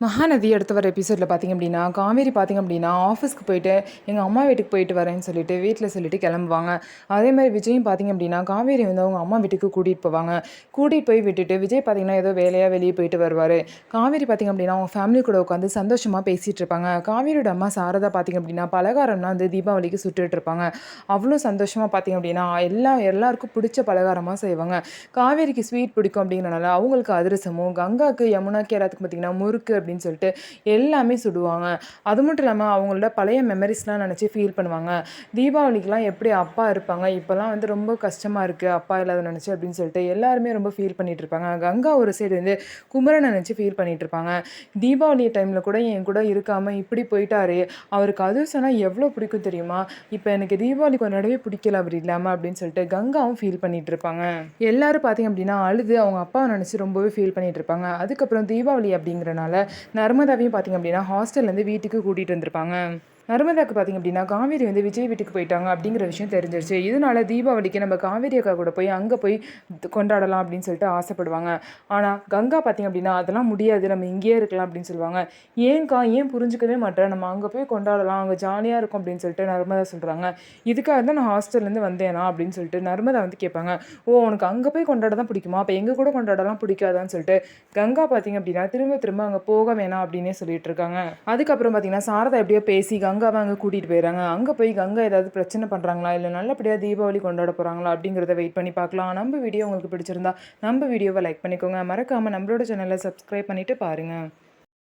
மகாநதி அடுத்து வர எபிசோடில் பார்த்திங்க அப்படின்னா காவேரி பார்த்திங்க அப்படின்னா ஆஃபீஸ்க்கு போயிட்டு எங்கள் அம்மா வீட்டுக்கு போயிட்டு வரேன்னு சொல்லிட்டு வீட்டில் சொல்லிட்டு கிளம்புவாங்க. அதே மாதிரி விஜயும் பார்த்திங்க அப்படின்னா காவேரி வந்து அவங்க அம்மா வீட்டுக்கு கூட்டிகிட்டு போவாங்க. கூட்டிகிட்டு போய் விட்டுட்டு விஜய் பார்த்திங்கன்னா ஏதோ வேலையாக வெளியே போயிட்டு வருவார். காவேரி பார்த்திங்க அப்படின்னா அவங்க ஃபேமிலி கூட உட்காந்து சந்தோஷமாக பேசிகிட்டு இருப்பாங்க. காவேரியோட அம்மா சாரதா பார்த்திங்க அப்படின்னா பலகாரம்லாம் வந்து தீபாவளிக்கு சுட்டுட்டு இருப்பாங்க. அவ்வளோ சந்தோஷமாக பார்த்திங்க அப்படின்னா எல்லாருக்கும் பிடிச்ச பலகாரமாக செய்வாங்க. காவேரிக்கு ஸ்வீட் பிடிக்கும் அப்படிங்கிறனால அவங்களுக்கு அதிரசமும், கங்காவுக்கு யமுனாக்கு எல்லாத்துக்கும் பார்த்திங்கன்னா முறுக்கு அப்படின்னு சொல்லிட்டு எல்லாமே சுடுவாங்க. அது மட்டும் இல்லாமல் அவங்களோட பழைய மெமரிஸ்லாம் நினச்சி ஃபீல் பண்ணுவாங்க. தீபாவளிக்கெலாம் எப்படி அப்பா இருப்பாங்க, இப்போலாம் வந்து ரொம்ப கஷ்டமாக இருக்குது அப்பா இல்லாத நினச்சி அப்படின்னு சொல்லிட்டு எல்லாருமே ரொம்ப ஃபீல் பண்ணிகிட்டு இருப்பாங்க. கங்கா ஒரு சைடு வந்து குமரனை நினச்சி ஃபீல் பண்ணிகிட்டு இருப்பாங்க. தீபாவளி டைமில் கூட என் கூட இருக்காமல் இப்படி போயிட்டாரு, அவருக்கு அதுவும் சொன்னால் எவ்வளோ பிடிக்கும் தெரியுமா, இப்போ எனக்கு தீபாவளி கொண்டாடவே பிடிக்கல அவர் இல்லாமல் அப்படின்னு சொல்லிட்டு கங்காவும் ஃபீல் பண்ணிகிட்டு இருப்பாங்க. எல்லாரும் பார்த்திங்க அப்படின்னா அழுது அவங்க அப்பாவை நினச்சி ரொம்பவே ஃபீல் பண்ணிகிட்டு இருப்பாங்க. அதுக்கப்புறம் தீபாவளி அப்படிங்கிறனால நர்மதாவையும் பார்த்திங்க அப்படின்னா ஹாஸ்டல்லேருந்து வீட்டுக்கு கூட்டிகிட்டு வந்திருப்பாங்க. நர்மதாவுக்கு பார்த்திங்க அப்படின்னா காவேரி வந்து விஜய் வீட்டுக்கு போயிட்டாங்க அப்படிங்கிற விஷயம் தெரிஞ்சிருச்சு. இதனால தீபாவளிக்கு நம்ம காவேரி அக்கா கூட போய் அங்கே போய் கொண்டாடலாம் அப்படின்னு சொல்லிட்டு ஆசைப்படுவாங்க. ஆனால் கங்கா பார்த்திங்க அப்படின்னா அதெல்லாம் முடியாது, நம்ம இங்கேயே இருக்கலாம் அப்படின்னு சொல்லுவாங்க. ஏன்க்கா ஏன் புரிஞ்சுக்கவே மாட்டேன், நம்ம அங்கே போய் கொண்டாடலாம், அங்கே ஜாலியாக இருக்கும் அப்படின்னு சொல்லிட்டு நர்மதா சொல்கிறாங்க. இதுக்காக தான் நான் ஹாஸ்டல்லேருந்து வந்தேனா அப்படின்னு சொல்லிட்டு நர்மதா வந்து கேட்பாங்க. ஓ, உனக்கு அங்கே போய் கொண்டாட தான் பிடிக்குமா, அப்போ எங்கள் கூட கொண்டாடலாம் பிடிக்காதான்னு சொல்லிட்டு கங்கா பார்த்திங்க அப்படின்னா திரும்ப அங்கே போக வேணாம் அப்படின்னே சொல்லிட்டு இருக்காங்க. அதுக்கப்புறம் பார்த்திங்கன்னா சாரதா எப்படியோ பேசி கங்காவை அங்கே கூட்டிகிட்டு போயிடறாங்க. அங்கே போய் கங்கா ஏதாவது பிரச்சனை பண்ணுறாங்களா, இல்லை நல்லபடியாக தீபாவளி கொண்டாட போகிறாங்களா அப்படிங்கிறத வெயிட் பண்ணி பார்க்கலாம். நம்ம வீடியோ உங்களுக்கு பிடிச்சிருந்தா நம்ம வீடியோவை லைக் பண்ணிக்கோங்க. மறக்காமல் நம்மளோட சேனலை சப்ஸ்கிரைப் பண்ணிவிட்டு பாருங்கள்.